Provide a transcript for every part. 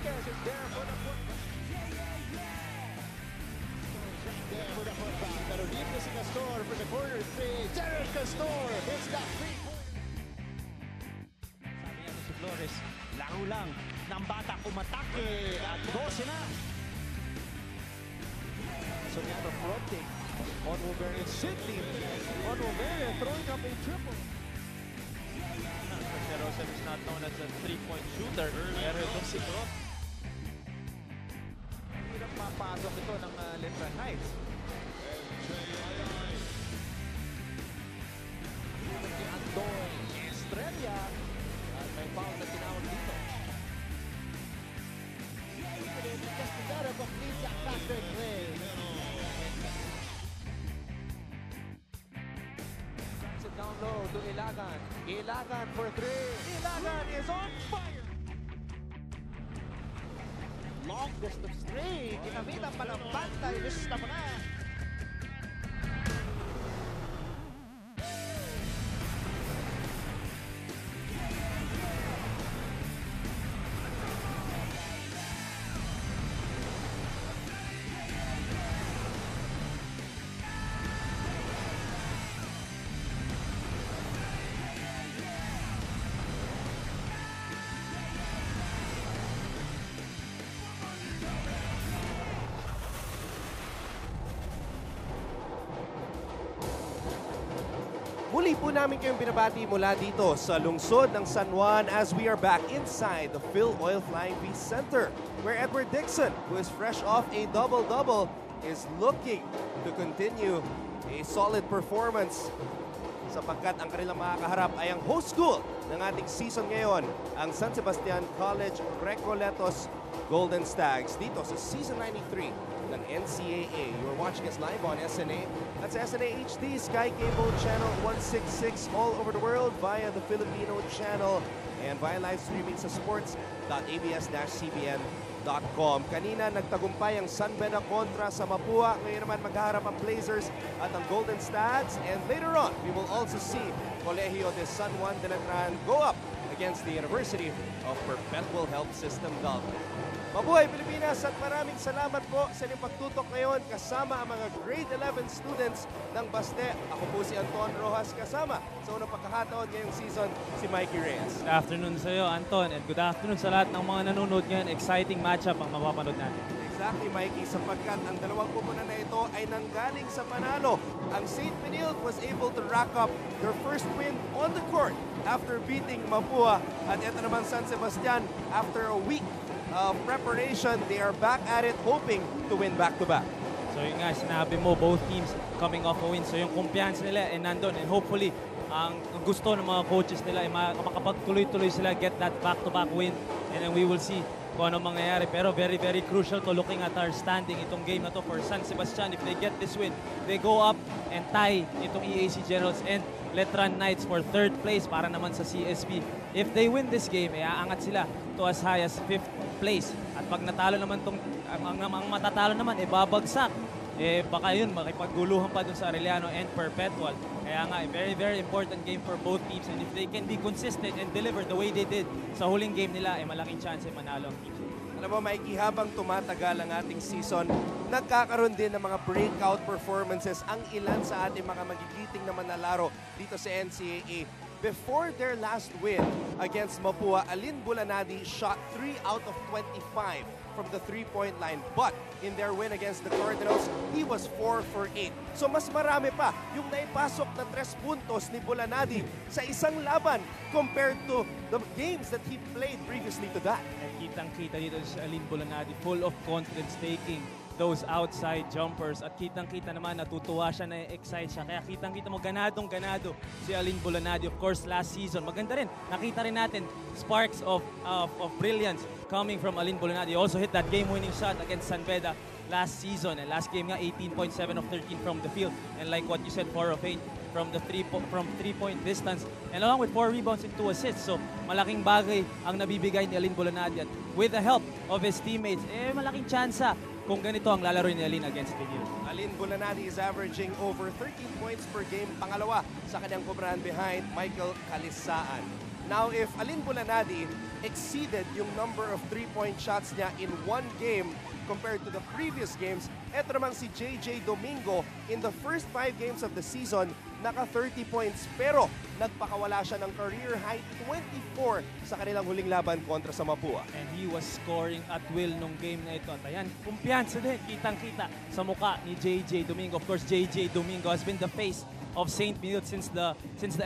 Enriquez is there for the putback. There for the putback. Pero libre si Castor for the corner 3. Jared Castor hits that 3-point. Sabi niya si Flores, laro lang ng bata kumatake at 12 na. So now the fronting on Wolverine. Sidney on Wolverine throwing up a triple. Joseph is not known as a three-point shooter. Pero itong si Cross. Hirap mapasok ito ng Letran Heights. Si Andoy Estrella. At may foul na tinawag dito. Castigara completes at Patrick Ray. Sends it down low to Ilagan. Ilagan for 3. Ilagan is on fire. Longest of string. Ginamitan pa ng bantay. Lista mo na. Muli po namin kayong binabati mula dito sa lungsod ng San Juan as we are back inside the Phil Oil Flying V Center, where Edward Dixon, who is fresh off a double-double, is looking to continue a solid performance sapagkat ang kanilang makakaharap ay ang host school ng ating season ngayon, ang San Sebastian College-Recoletos Golden Stags dito sa Season 93 ng NCAA. You're watching us live on SNA. That's SNA HD, Sky Cable Channel 166 all over the world via the Filipino channel and via live streaming sa sports.abs-cbn.com. Kanina nagtagumpay ang San Beda kontra sa Mapua. Ngayon naman maghaharap ang Blazers at ang Golden Stags. And later on, we will also see Colegio de San Juan de Letran go up against the University of Perpetual Health System Galvez. Mabuhay Pilipinas at maraming salamat po sa inyong pagtutok ngayon kasama ang mga grade 11 students ng Baste. Ako po si Anton Rojas kasama sa unang pagkakataon ngayong season si Mikey Reyes. Good afternoon sa iyo, Anton, and good afternoon sa lahat ng mga nanonood ngayon. Exciting matchup ang mapapanood natin. Exactly, Mikey, sapagkat ang dalawang kupunan na ito ay nanggaling sa panalo. Ang St. Benilde was able to rack up their first win on the court after beating Mapua. At ito naman San Sebastian, after a week preparation, they are back at it hoping to win back-to-back. So yun nga, sinabi mo, both teams coming off a win. So yung kumpiyansa nila ay nandun, and hopefully ang gusto ng mga coaches nila ay makapagtuloy-tuloy sila, get that back-to-back win, and then we will see kung ano mangyayari. Pero very, very crucial to looking at our standing itong game na to for San Sebastian. If they get this win, they go up and tie itong EAC Generals and Letran Knights for third place para naman sa CSB. If they win this game, aangat sila to as high as 5th place. At pag natalo naman ang matatalo naman, babagsak. Baka yun, makipaguluhan pa dun sa Arellano and Perpetual. Kaya nga, very, very important game for both teams. And if they can be consistent and deliver the way they did sa huling game nila, malaking chance manalo ang team. Alam mo, Mikey, habang tumatagal ang ating season, nagkakaroon din ng mga breakout performances ang ilan sa ating mga magigiting na manlalaro dito sa NCAA. Before their last win against Mapua, Alin Bulanadi shot 3 out of 25 from the three-point line. But in their win against the Cardinals, he was 4 for 8. So mas marami pa yung naipasok na 3 puntos ni Bulanadi sa isang laban compared to the games that he played previously to that. And kitang-kita dito si Alin Bulanadi, full of confidence, taking those outside jumpers. At kitang-kita naman, natutuwa siya, na-excite siya. Kaya kitang-kita mo, ganadong-ganado si Alin Bulanadi. Of course, last season, maganda rin. Nakita rin natin sparks of brilliance coming from Alin Bulanadi. He also hit that game-winning shot against San Beda last season. And last game nga, 18.7 of 13 from the field. And like what you said, 4 of 8 from the three-point distance. And along with 4 rebounds and 2 assists. So, malaking bagay ang nabibigay ni Alin Bulanadi. At with the help of his teammates, malaking tsansa kung ganito ang lalaro ni Alin against Benilde. Alin Bulanadi is averaging over 13 points per game, pangalawa sa kanyang kubrahan behind Michael Kalisaan. Now, if Alin Bulanadi exceeded yung number of 3-point shots niya in one game compared to the previous games, eto namang si JJ Domingo in the first 5 games of the season, naka 30 points. Pero nagpakawala siya ng career high 24 sa kanilang huling laban kontra sa Mapua. And he was scoring at will nung game na ito. At ayan, kumpiyansa din, kitang-kita sa muka ni JJ Domingo. Of course, JJ Domingo has been the face of St. Benilde since the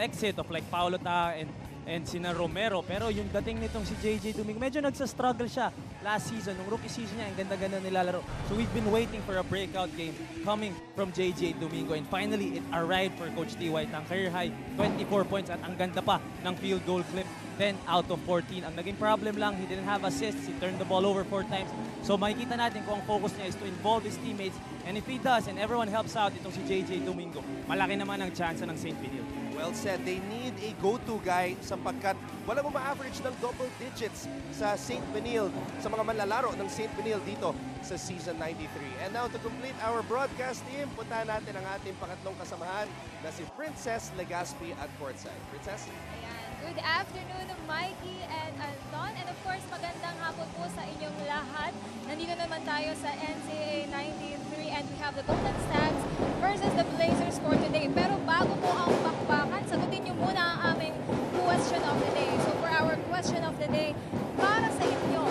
exit of like Paulo Ta and sina Romero. Pero yung dating nitong si JJ Domingo, medyo nagsa-struggle siya last season. Nung rookie season niya, ang ganda-ganda nilalaro. So we've been waiting for a breakout game coming from JJ Domingo. And finally, it arrived for Coach T. White. Ang career high, 24 points at ang ganda pa ng field goal clip. 10 out of 14. Ang naging problem lang, he didn't have assists. He turned the ball over 4 times. So makikita natin kung ang focus niya is to involve his teammates. And if he does, and everyone helps out, itong si JJ Domingo, malaki naman ang chance ng St. Benilde. Well said. They need a go-to guy sapagkat walang ma-average ng double digits sa St. Benilde, sa mga manlalaro ng St. Benilde dito sa Season 93. And now to complete our broadcast team, puntahan natin ang ating pangatlong kasamahan na si Princess Legaspi at courtside. Princess? Ayan. Good afternoon, Mikey and Anton. And of course, magandang hapon po sa inyong lahat. Nandito naman tayo sa NCAA 93 and we have the Golden Stags versus the Blazers for today. Pero bago po ang bakbakan, sagutin niyo muna ang aming question of the day. So for our question of the day, para sa inyo,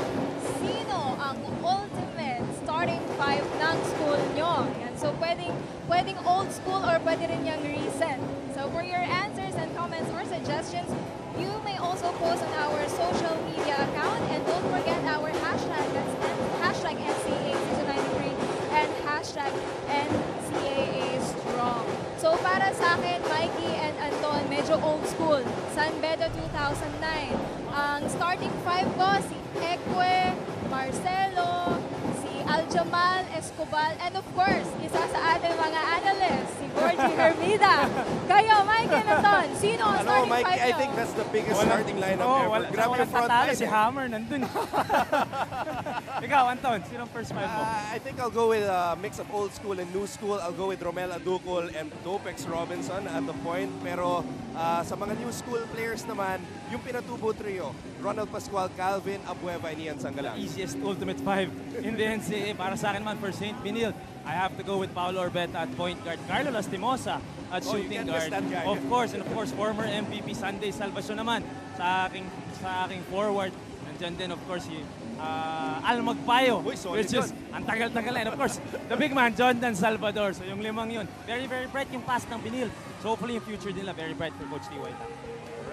sino ang ultimate starting 5 ng school nyo? Yan. So pwedeng old school or pwede rin yung recent. So for your answers and comments or suggestions, you may also post on our social media account and don't forget our hashtag, that's hashtag NCAA Season 93 and hashtag NCAA Strong. So para sa akin, Mikey and Anton, medyo old school. San Beda 2009. Ang starting 5 ko, si Ekwe, Marcelo, si Aljamal Escobar, and of course, isa sa ating mga analysts, si Gorgie Hermida. Kayo, Mikey and Anton, sino ang starting 5 Mikey, nyo? I think that's the biggest starting lineup ever. Grab your front line. Si Hammer nandun. Ikaw, Anton, sino ang first 5 mo? I think I'll go with a mix of old school and new school. I'll go with Romel Aducol and Dopex Robinson at the point. Pero sa mga new school players naman, yung pinatubo trio, Ronald Pascual, Calvin Abueva, and Ian Sangalang. Easiest ultimate 5 in the NCAA. Para sa akin naman, for St. Benilde, I have to go with Paolo Orbeta at point guard, Carlo Lastimosa at shooting guard. Of course, and of course, former MVP Sunday Salvacion naman sa aking forward. Nandiyan din, of course, si Al Magpayo, which is ang tagal-tagal. And of course, the big man, Jondan Salvador. So yung limang yun, very, very bright yung pass ng Benilde. So hopefully yung future nila, very bright for Coach T. White.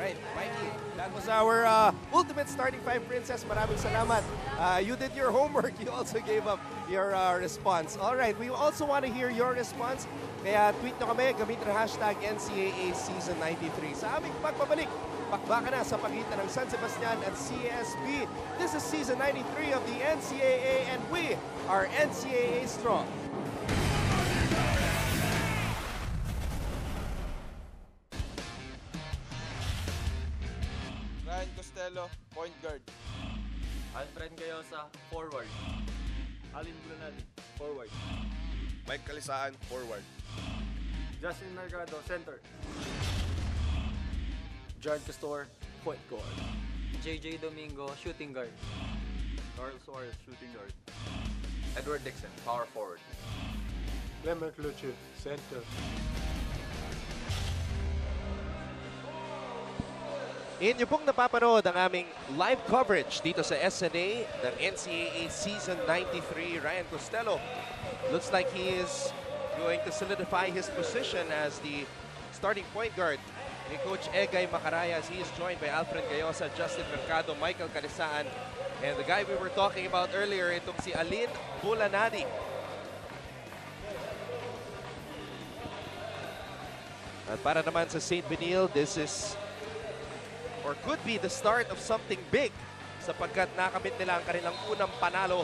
Right, Mikey, that was our ultimate starting 5, Princess. Maraming salamat. You did your homework. You also gave up your response. All right, we also want to hear your response. Kaya tweet nyo kami, gamit ang hashtag NCAA Season 93. Sa aming pagbabalik, bakbaka na sa pagitan ng San Sebastian at CSB. This is Season 93 of the NCAA and we are NCAA Strong. Costello, point guard. Alfred Gayosa, forward. Alin Brunali, forward. Mike Kalisaan, forward. Justin Mercado, center. Jared Castor, point guard. JJ Domingo, shooting guard. Carl Suarez, shooting guard. Edward Dixon, power forward. Clement Lucio, center. Inyo pong napapanood ang aming live coverage dito sa SNA ng NCAA Season 93. Ryan Costello looks like he is going to solidify his position as the starting point guard ni Coach Egay Macarayas. He is joined by Alfred Gayosa, Justin Mercado, Michael Calisaan, and the guy we were talking about earlier, itong si Alin Bulanadi. At para naman sa St. Benilde, this is or could be the start of something big sapagkat nakamit nila ang kanilang unang panalo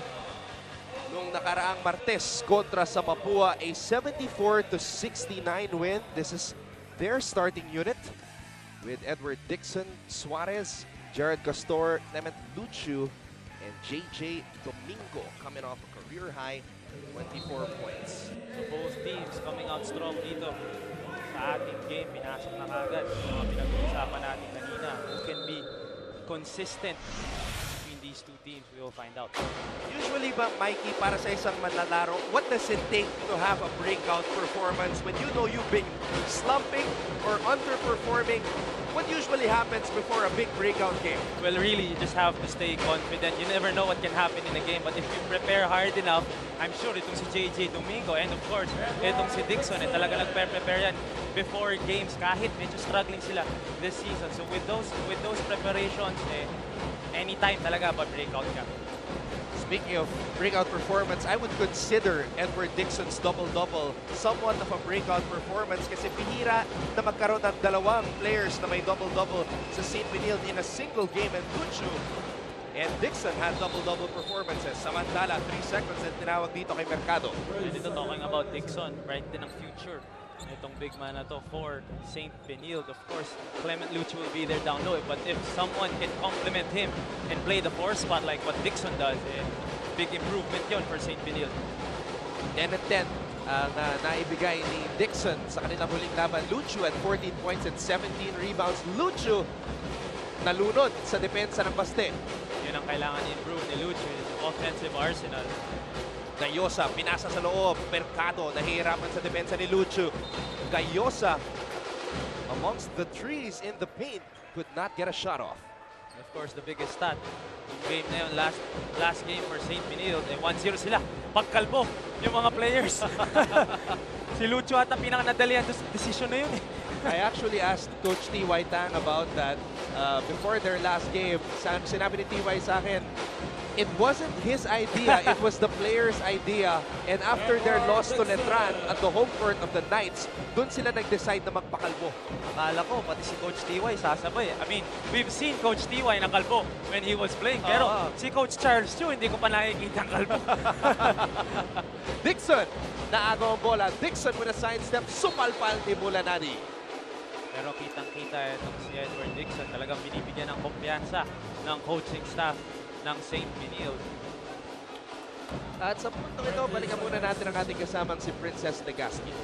nung nakaraang Martes kontra sa Mapua, a 74-69 win. This is their starting unit with Edward Dixon, Suarez, Jared Castor, Clement Lucio, and JJ Domingo coming off a career high 24 points. So both teams coming out strong dito sa ating game, pinasok na kagad. Yung mga pinag-uusapan natin kanina, who can be consistent between these two teams, we will find out. Usually ba, Mikey, para sa isang manlalaro, what does it take to have a breakout performance when you know you've been slumping or underperforming? What usually happens before a big breakout game? Well, really, you just have to stay confident. You never know what can happen in a game, but if you prepare hard enough, I'm sure itong si JJ Domingo and of course, itong si Dixon, talaga nag-prepare yan before games kahit medyo struggling sila this season. So with those preparations, anytime talaga pa-breakout ka. Speaking of breakout performance, I would consider Edward Dixon's double-double somewhat of a breakout performance kasi bihira na magkaroon ng dalawang players na may double-double sa St. Benilde in a single game, and Lucho and Dixon had double-double performances. Samantala, 3 seconds and tinawag dito kay Mercado. Dito talking about Dixon, right din ang future. Itong big man na to for St. Benilde. Of course, Clement Lucho will be there down low. But if someone can complement him and play the 4 spot like what Dixon does, big improvement yun for St. Benilde. 10 and 10 ang naibigay ni Dixon sa kanilang huling laban. Lucho at 14 points and 17 rebounds. Lucho nalunod sa depensa ng Baste. Yun ang kailangan i-improve ni Lucho, his offensive arsenal. Gayosa, pinasa sa loob. Mercado, nahihirapan sa depensa ni Lucho. Gayosa, amongst the trees in the paint, could not get a shot off. Of course, the biggest stat. Yung game na yun, last game for St. Benilde, 1-0 sila. Pagkalbo yung mga players. Si Lucho ata pinaka-nadalian decision na yun. I actually asked Coach T.Y. Tang about that before their last game. Sinabi ni T.Y. sa akin, it wasn't his idea, it was the player's idea. And after their loss to Letran at the home court of the Knights, dun sila nag-decide na magpakalbo. Akala ko, pati si Coach T.Y. sasabay. I mean, we've seen Coach T.Y. nakalbo when he was playing. Pero si Coach Charles Chu, hindi ko pa nakikita ang kalbo. Dixon, naagaw ang bola. Dixon with a sidestep, sumalpal ni Bulanadi. Pero kitang-kita itong si Edward Dixon. Talagang binibigyan ng kumpiyansa ng coaching staff ng St. Benilde. At sa puntong ito, balikan muna natin ang ating kasamang si Princess Legaspi.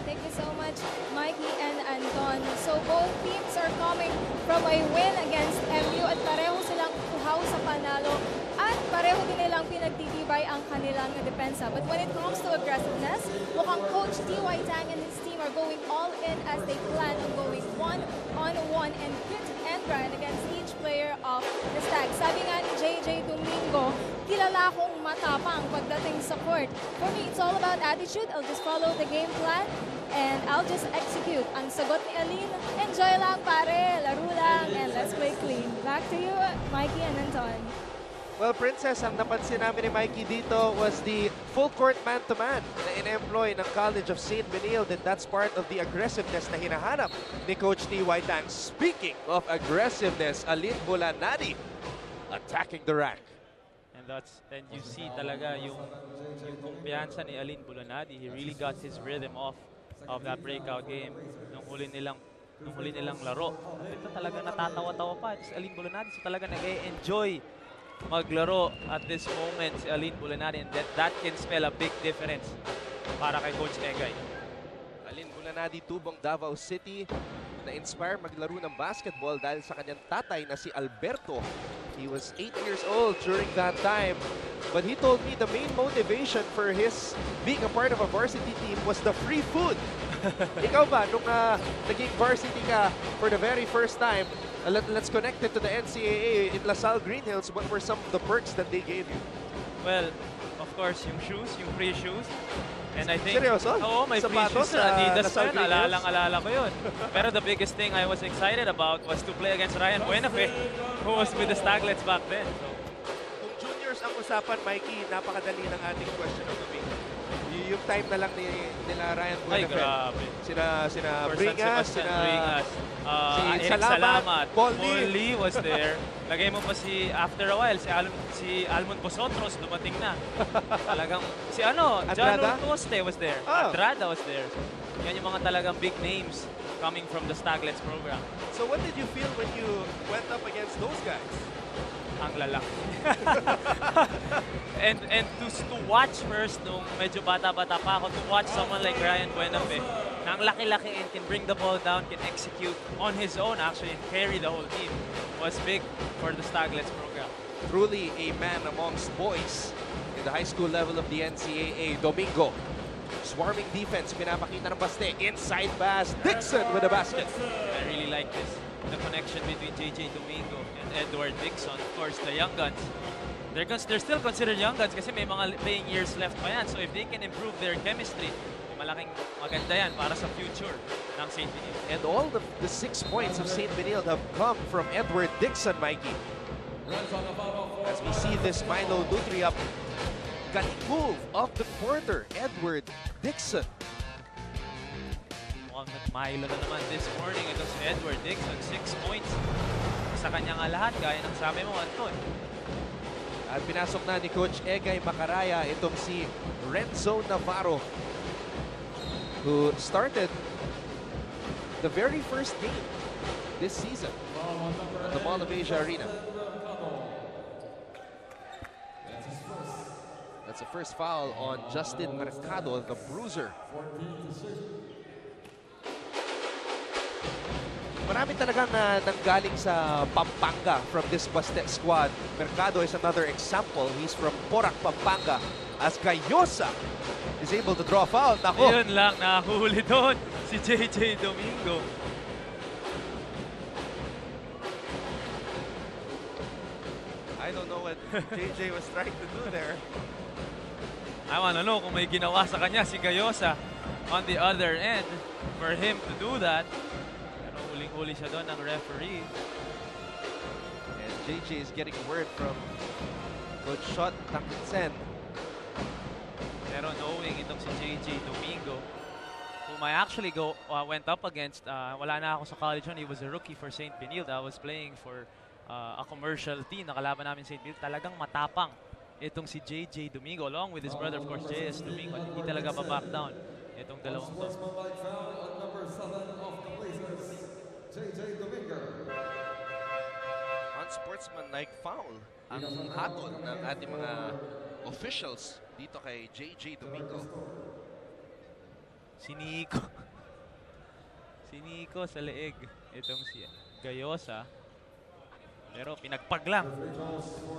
Thank you so much, Mikey and Anton. So both teams are coming from a win against MU at pareho silang uhaw sa panalo at pareho din nilang pinagtitibay ang kanilang depensa. But when it comes to aggressiveness, mukhang Coach T.Y. Tang and his team are going all in as they plan on going one-on-one and hit and run against each player of the Stags. Sabi nga ni JJ Domingo, kilala akong matapang pagdating sa court. For me, it's all about attitude. I'll just follow the game plan and I'll just execute. Ang sagot ni Aline, enjoy lang pare, laro lang, and let's play clean. Back to you, Mikey and Anton. Well, Princess, ang napansin namin ni Mikey dito was the full court man-to-man na in-employ ng College of St. Benilde, and that's part of the aggressiveness na hinahanap ni Coach T.Y. Tang. Speaking of aggressiveness, Aline Bulanadi attacking the rack. And you see talaga yung kumpiyansa ni Aline Bulanadi. He really got his rhythm off of that breakout game nung huli nilang laro. Ito talaga natatawa-tawa pa si Aline Bulanadi. So talaga nag-enjoy maglaro at this moment si Aline Bulanadi, and that can spell a big difference para kay Coach Egay. Aline Bulanadi, tubong Davao City, na-inspire maglaro ng basketball dahil sa kanyang tatay na si Alberto. He was 8 years old during that time. But he told me the main motivation for his being a part of a varsity team was the free food. Ikaw ba, nung naging varsity ka for the very first time, let's connect it to the NCAA in LaSalle Green Hills. What were some of the perks that they gave you? Well, of course, yung shoes, yung free shoes. And I think, seryoso? Oo, may free Sapatos shoes na Adidas LaSalle ko yun. Green Hills? Alala ko yun. Pero the biggest thing I was excited about was to play against Ryan Buenafe, who was with the Staglets back then. So, kung juniors ang usapan, Mikey, napakadali ng ating question of the week. Yung time na lang nila Ryan ay, Buenafe. grabe. Sina First Bringas, Sebastian sina Bringas. si Eric Salamat, Salamat. Paul Lee was there. Lagay mo pa after a while, si Almond Bosotros dumating na. Talagang, John Andrada? Ortoste was there. Andrada was there. Yan yung mga talagang big names coming from the Staglets program. So what did you feel when you went up against those guys? Ang lalaki. and to watch first, nung medyo bata-bata pa ako, to watch someone like Ryan Buenafe, na ang laki-laki and can bring the ball down, can execute on his own actually and carry the whole team was big for the Staglets program. Truly a man amongst boys in the high school level of the NCAA. Domingo, swarming defense, pinapakita ng baste. Inside pass, Dixon with a basket. I really like this. The connection between JJ Domingo and Edward Dixon. Of course, the young guns. They're still considered young guns kasi may mga playing years left pa yan. So if they can improve their chemistry, malaking maganda yan para sa future ng St. Benilde. And all the 6 points of St. Benilde have come from Edward Dixon, Mikey. As we see this Milo Nutriap galing move of the quarter, Edward Dixon. Mukhang nag-Milo na naman this morning. Ito si Edward Dixon, 6 points. Sa kanyang lahat, gaya ng sabi mo, Anton. At pinasok na ni Coach Egay Macaraya itong si Renzo Navarro, who started the very first game this season at the Mall of Asia Arena. That's the first foul on Justin Mercado, the bruiser. Marami talagang nanggaling sa Pampanga from this Bastet squad. Mercado is another example. He's from Porac, Pampanga. As Gayosa is able to draw a foul. Nako. Yun lang, nahuli doon si JJ Domingo. I don't know what JJ was trying to do there. I wanna know kung may ginawa sa kanya si Gayosa on the other end for him to do that. Pero huling-huli siya doon ng referee. And JJ is getting word from Coach Shot Takitsen. Pero knowing itong si JJ Domingo, whom I actually went up against, wala na ako sa college yun. He was a rookie for St. Benilde. I was playing for a commercial team. Nakalaban namin St. Benilde. Talagang matapang itong si JJ Domingo, along with his brother, of course, JS Domingo. Hindi talaga back down itong dalawang to. Unsportsmanlike foul ang hatol ng ating mga officials dito kay JJ Domingo. Si Nico sa leeg. Itong si Gayosa. Pero pinagpag lang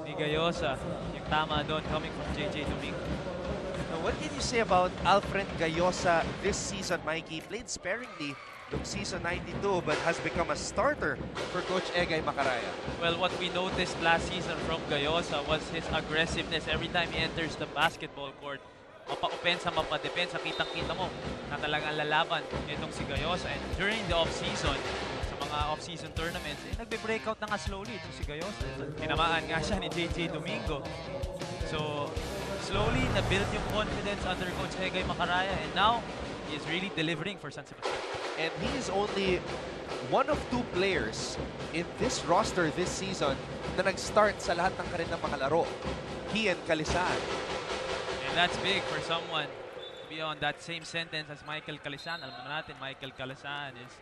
ni Gayosa. Yung tama doon coming from JJ Domingo. Now, what can you say about Alfred Gayosa this season, Mikey? Played sparingly noong season 92 but has become a starter for Coach Egay Macaraya. Well, what we noticed last season from Gayosa was his aggressiveness. Every time he enters the basketball court, mapa-opensa, mapa-depensa, kitang-kita mo na talagang lalaban itong si Gayosa. And during the off-season, mga off-season tournaments, nagbe-breakout na nga slowly itong si Gayosa. Tinamaan nga siya ni JJ Domingo. So, slowly, na-build yung confidence under Coach Egay Macaraya and now, he is really delivering for San Sebastian. And he is only one of 2 players in this roster this season na nag-start sa lahat ng kanilang mga laro. He and Calisan. And that's big for someone to be on that same sentence as Michael Calisan. Alam natin, Michael Calisan is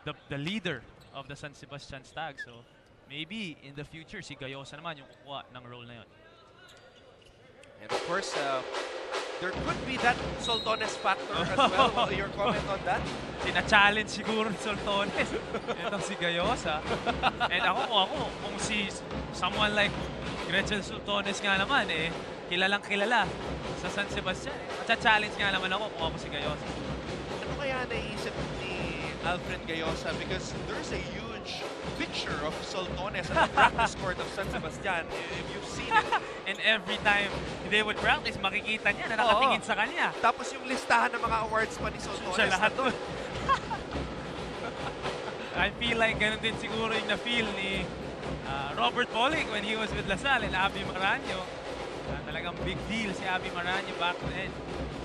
the leader of the San Sebastian Stag. So, maybe in the future, si Gayosa naman yung kukuha ng role na yun. And of course, there could be that Soltones factor as well. Your comment on that? Tina-challenge siguro ni Soltones. Itong si Gayosa. And ako, kung si someone like Gretchen Soltones nga naman, kilalang kilala sa San Sebastian. Macha-challenge nga naman ako kung ako si Gayosa. Ano kaya naisip ni Alfred Gayosa? Because there's a huge picture of Soltones at the practice court of San Sebastian. If you've seen it. And every time they would practice, makikita niya na nakatingin sa kanya. Tapos yung listahan ng mga awards pa ni Soltones. Sa lahat doon. I feel like ganun din siguro yung na-feel ni Robert Pollick when he was with LaSalle and Abby Maranyo. Talagang big deal si Abby Maranyo back then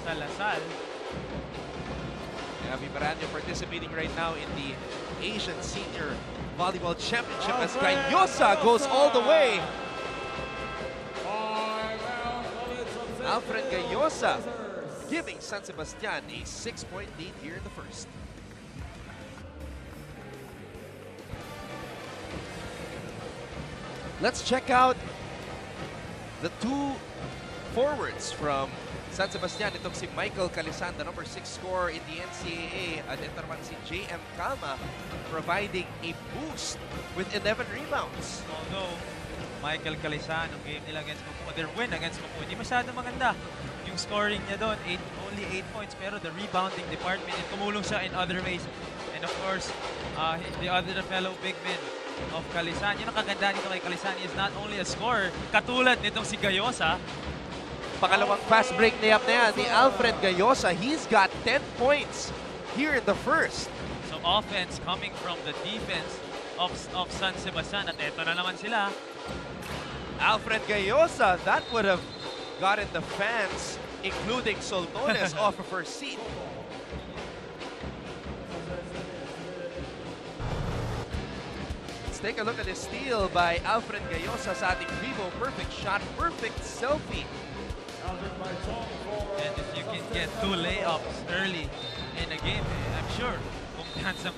sa LaSalle. Abby Maranyo participating right now in the Asian Senior Volleyball Championship as Gayosa goes all the way. Alfred Gayosa giving San Sebastian a 6-point lead here in the first. Let's check out the 2 forwards from San Sebastian, itong si Michael Calisan, the number 6 scorer in the NCAA. At ito naman si JM Calma, providing a boost with 11 rebounds. Although, Michael Calisan, ang game nila against Mapua, their win against Mapua, hindi masyado maganda. Yung scoring niya doon, only 8 points, pero the rebounding department, tumulong siya in other ways. And of course, the other fellow big men of Calisan, yun ang kaganda nito kay Calisan, is not only a scorer, katulad nitong si Gayosa. Pangalawang fast break layup na yan ni Alfred Gayosa. He's got 10 points here in the first. So offense coming from the defense of San Sebastian. At eto na naman sila. Alfred Gayosa, that would have gotten the fans, including Soltones, off of her seat. Let's take a look at this steal by Alfred Gayosa sa ating Vivo. Perfect shot, perfect selfie. And if you can get 2 layups early in a game, I'm sure, kumpiyansa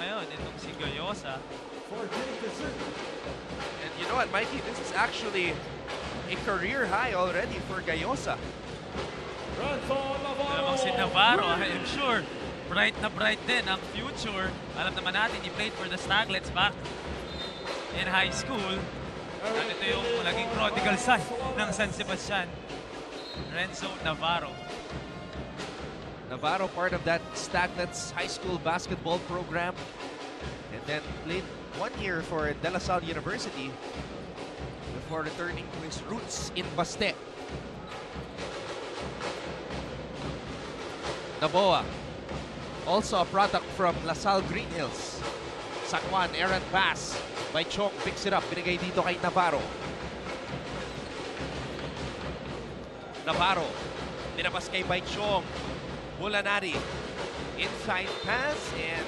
ngayon itong si Gayosa. And you know what, Mikey, this is actually a career high already for Gayosa. Namang si Navarro, I'm sure, bright na bright din ang future. Alam naman natin, he played for the Staglets back in high school. At ito yung naging prodigal son ng San Sebastian, Renzo Navarro. Navarro, part of that Staglets high school basketball program, and then played 1 year for De La Salle University before returning to his roots in Baste. Naboa, also a product from La Salle Green Hills. San Juan, errant pass by Chong, picks it up, binigay dito kay Navarro. Navarro, pinapas kay Chong. Bulanari, inside pass, and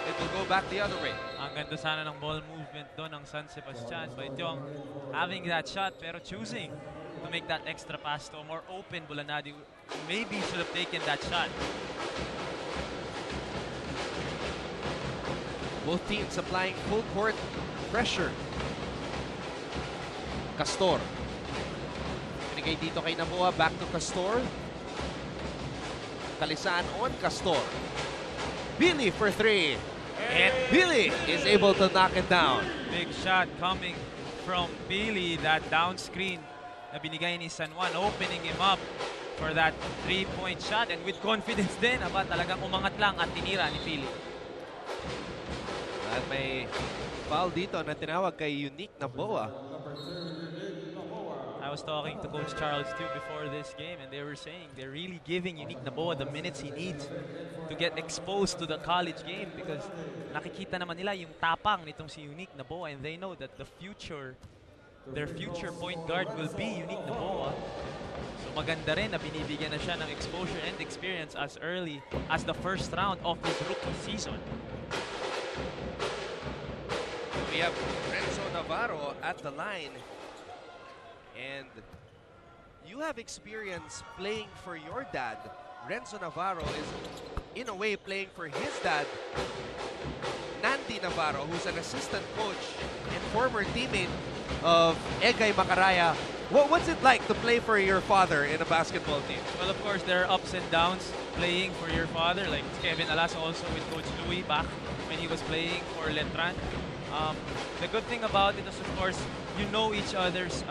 it will go back the other way. Ang ganda sana ng ball movement doon ng San Sebastian. Baityong having that shot pero choosing to make that extra pass to a more open Bulanari. Maybe should have taken that shot. Both teams applying full court pressure. Castor. Pinigay dito kay Naboa, back to Castor. Calisan on Castor. Billy for 3. And Billy is able to knock it down. Big shot coming from Billy, that down screen na binigay ni San Juan, opening him up for that 3-point shot. And with confidence din, talagang umangat lang at tinira ni Billy. At may foul dito na tinawag kay Unique Naboa. I was talking to Coach Charles too before this game, and they were saying they're really giving Unique Naboa the minutes he needs to get exposed to the college game, because nakikita naman nila yung tapang nitong si Unique Naboa, and they know that their future point guard will be Unique Naboa. So maganda rin na binibigyan na siya ng exposure and experience as early as the first round of his rookie season. We have Renzo Navarro at the line. And you have experience playing for your dad. Renzo Navarro is, in a way, playing for his dad, Nandi Navarro, who's an assistant coach and former teammate of Egay Macaraya. What's it like to play for your father in a basketball team? Well, of course, there are ups and downs playing for your father. Like Kevin Alas also with Coach Louie back when he was playing for Letran. The good thing about it is, of course, you know each other's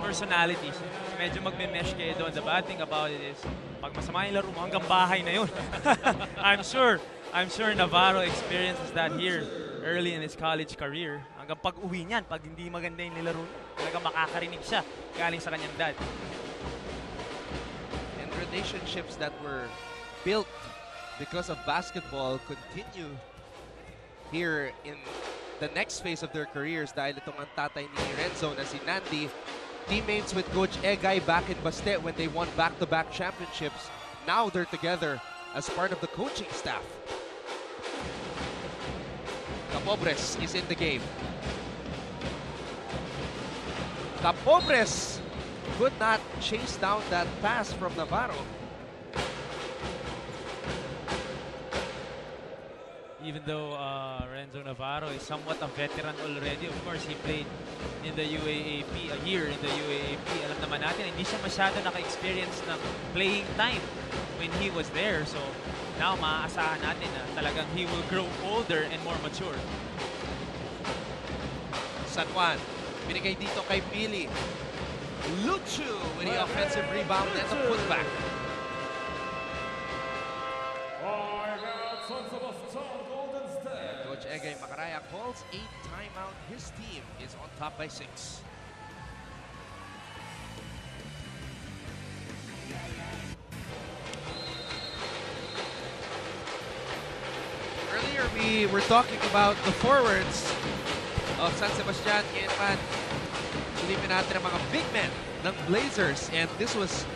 personalities. Medyo magme-mesh kayo doon. The bad thing about it is, pag masama yung laro mo, hanggang bahay na yun. I'm sure Navarro experiences that here early in his college career. Hanggang pag-uwi niyan, pag hindi maganda yung nilaro niya, talagang makakarinig siya galing sa kanyang dad. And relationships that were built because of basketball continue here in the next phase of their careers, dahil itong ang tatay ni Renzo na si Nandi, teammates with Coach Egay back in Baste when they won back-to-back championships. Now they're together as part of the coaching staff. Capobres is in the game. Capobres could not chase down that pass from Navarro. even though Renzo Navarro is somewhat a veteran already. Of course, he played in the UAAP, a year in the UAAP. Alam naman natin, hindi siya masyado naka-experience ng playing time when he was there. So now, maaasahan natin na talagang he will grow older and more mature. San Juan, binigay dito kay Billy. Luchu with the offensive rebound and the putback. Coach Egay Macaraya calls a timeout. His team is on top by 6. Earlier we were talking about the forwards of San Sebastian. Ngayon naman, silipin natin ang mga big men ng Blazers. And this was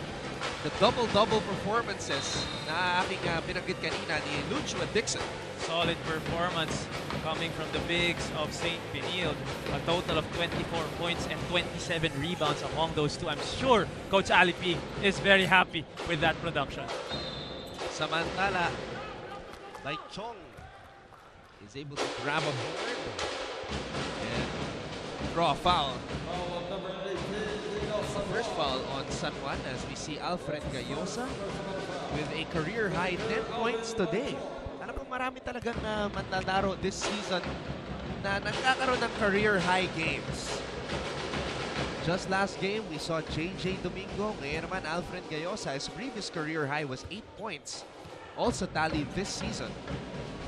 the double-double performances na aking pinanggit kanina ni Luchu at Dixon. Solid performance coming from the bigs of St. Benilde. A total of 24 points and 27 rebounds among those two. I'm sure Coach Alipi is very happy with that production. Samantala, Lai Chong is able to grab a board and draw a foul. First foul on San Juan as we see Alfred Gayosa with a career-high 10 points today. Alam mo, marami talagang manlalaro this season na nagkakaroon ng career-high games. Just last game, we saw JJ Domingo. Ngayon naman, Alfred Gayosa, his previous career high was 8 points. Also tallied this season.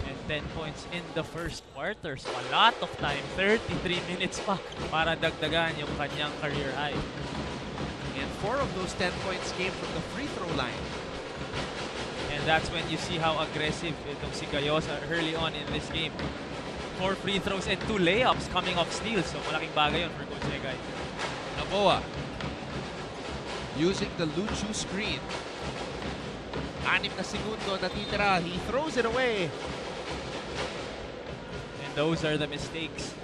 And 10 points in the first quarter. So a lot of time, 33 minutes pa para dagdagan yung kanyang career high. And 4 of those 10 points came from the free throw line. And that's when you see how aggressive itong si Gayosa early on in this game. 4 free throws and 2 layups coming off steals. So malaking bagay yun for Coach Egay. Naboa using the Luchu screen. 6 na segundo natitira. He throws it away. And those are the mistakes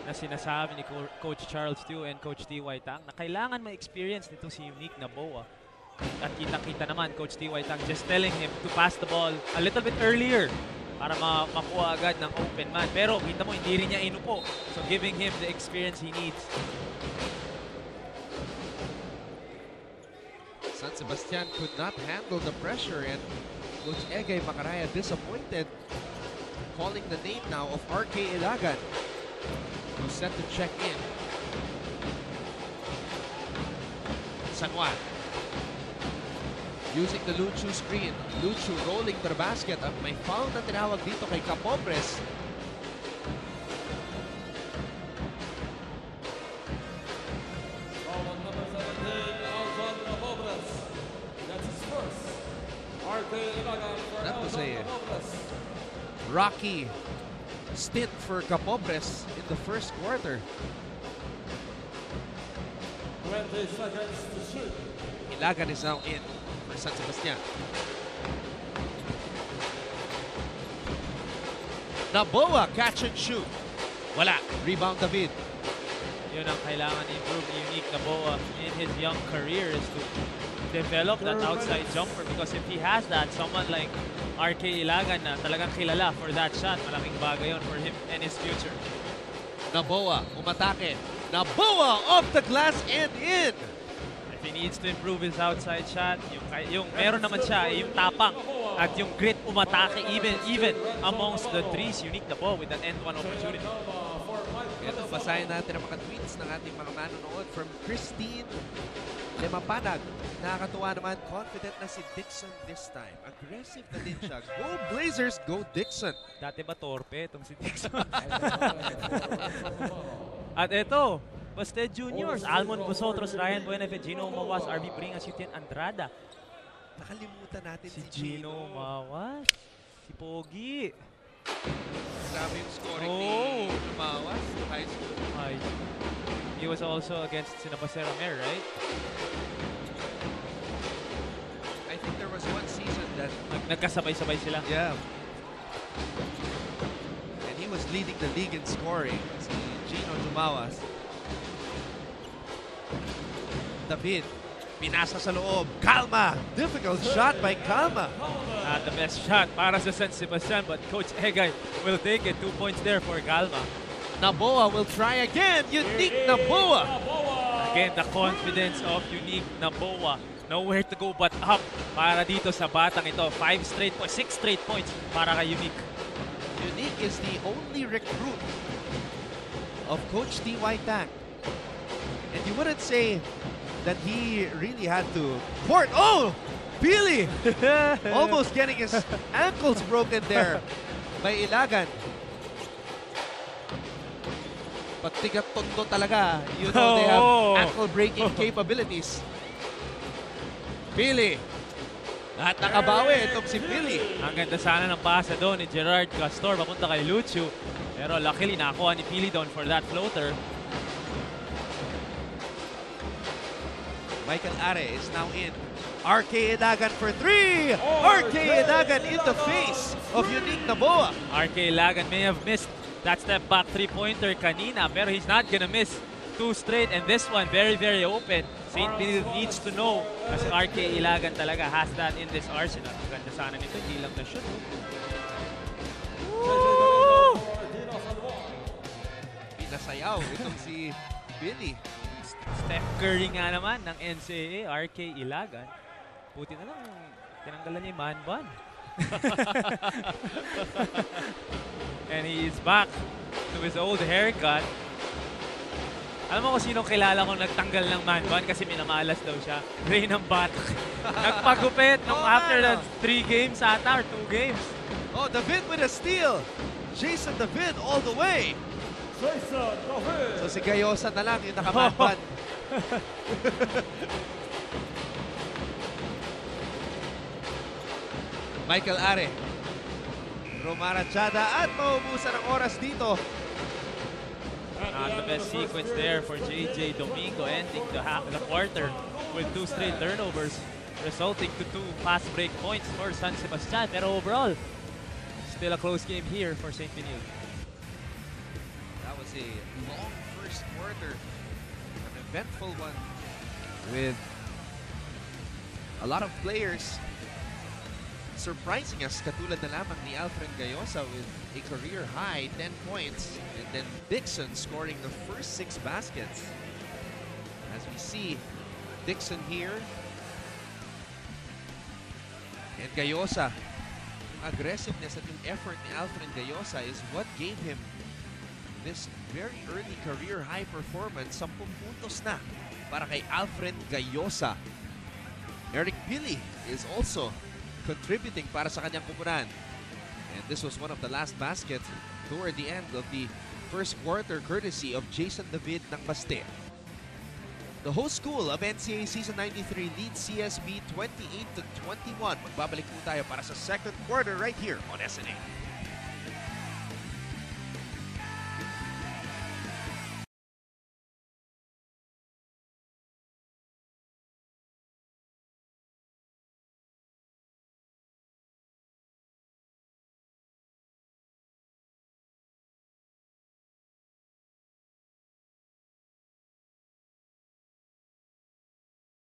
na sinasabi ni Coach Charles Tew and Coach T.Y. Tang na kailangan ma-experience nito si Unique Naboa. At kita-kita naman Coach T.Y. Tang just telling him to pass the ball a little bit earlier para makuha agad ng open man. Pero kita mo, hindi rin niya inupo. So giving him the experience he needs. San Sebastian could not handle the pressure and Coach Egay Macaraya disappointed, calling the name now of RK Ilagan, who's set to check in. San Juan using the Luchu screen. Luchu rolling to the basket at may foul na tinawag dito kay Capobres. That was a rocky stint for Capobres in the first quarter. 20 seconds to shoot. Ilagan is now in for San Sebastian. Naboa, catch and shoot. Wala. Rebound David. Yun ang kailangan improve ni Unique Naboa in his young career is to develop that outside jumper, because if he has that, someone like RK Ilagan na talagang kilala for that shot, malaking bagay yun for him and his future. Naboa, umatake. Naboa off the glass and in. If he needs to improve his outside shot, yung meron naman siya, yung tapang at yung grit umatake even amongst the threes. Unique Naboa with an end-one opportunity. Ito, basahin natin ang mga tweets ng ating mga manonood from Christine Lemapanag. Nakakatuwa naman, confident na si Dixon this time. Aggressive na din siya. Go Blazers, go Dixon. Dati ba torpe itong si Dixon? At ito, Basted Juniors, Almon Busotros, Ryan Buenefit, Gino Mawas, RB Bringas, Yutian Andrada. Nakalimutan natin Si Gino Mawas, si Pogi. Grabe yung scoring ni Mawas, high school. He was also against Sinapacera Mer, right? I think there was one season that nagkasabay-sabay sila. Yeah. And he was leading the league in scoring. Si Gino Dumawas. David Pinasa sa loob. Calma. Difficult shot by Calma. Not the best shot para sa San Sebastian, but Coach Egay will take it. 2 points there for Calma. Naboa will try again. Unique Naboa. Again, the confidence of Unique Naboa. Nowhere to go but up para dito sa batang ito. 6 straight points para kay Unique. Unique is the only recruit of Coach T.Y. Tang. And you wouldn't say that he really had to court. Oh! Billy! Almost getting his ankles broken there by Ilagan. Pag tigat tondo talaga, you know they have ankle breaking capabilities. Billy. At nakabawi itong si Billy. Ang ganda sana ng pasa doon ni Gerard Castor papunta kay Lucio. Pero luckily nakakuha ni Pili doon for that floater. Michael Are is now in. RK Ilagan for 3! RK Ilagan in the face of Unique Naboa. RK Ilagan may have missed that step back 3-pointer kanina, pero he's not gonna miss 2 straight, and this one very, very open. St. Benilde needs to know kasi RK Ilagan talaga has that in this arsenal. Ganda sana nito, hindi lang na shoot. Pinasayaw itong si Billy. Steph Curry nga naman ng NCAA, RK Ilagan. Buti na lang, tinanggalan niya yung man bun. And he is back to his old haircut. Alam mo kung sino kilala kong nagtanggal ng man bun kasi minamalas daw siya? Ray ng Batak. Nagpagupit after the 3 games ata or 2 games. Oh, David with a steal. Jason David all the way. So si Gayosa na lang yung naka-man bun. Michael Are. Romara Chada at maubusan ang oras dito. Not the best sequence there for JJ Domingo, ending the quarter with 2 straight turnovers, resulting to 2 fast break points for San Sebastian. Pero overall, still a close game here for St. Benilde. That was a long first quarter, an eventful one with a lot of players surprising us, katulad na lamang ni Alfred Gayosa with a career-high 10 points, and then Dixon scoring the first 6 baskets. As we see, Dixon here, and Gayosa. Aggressiveness at yung effort ni Alfred Gayosa is what gave him this very early career-high performance. 10 puntos na para kay Alfred Gayosa. Eric Billy is also contributing para sa kanyang kupunan. And this was one of the last baskets toward the end of the first quarter, courtesy of Jason David ng Baste. The host school of NCAA Season 93 leads CSB 28-21. Magbabalik po tayo para sa second quarter right here on SNA.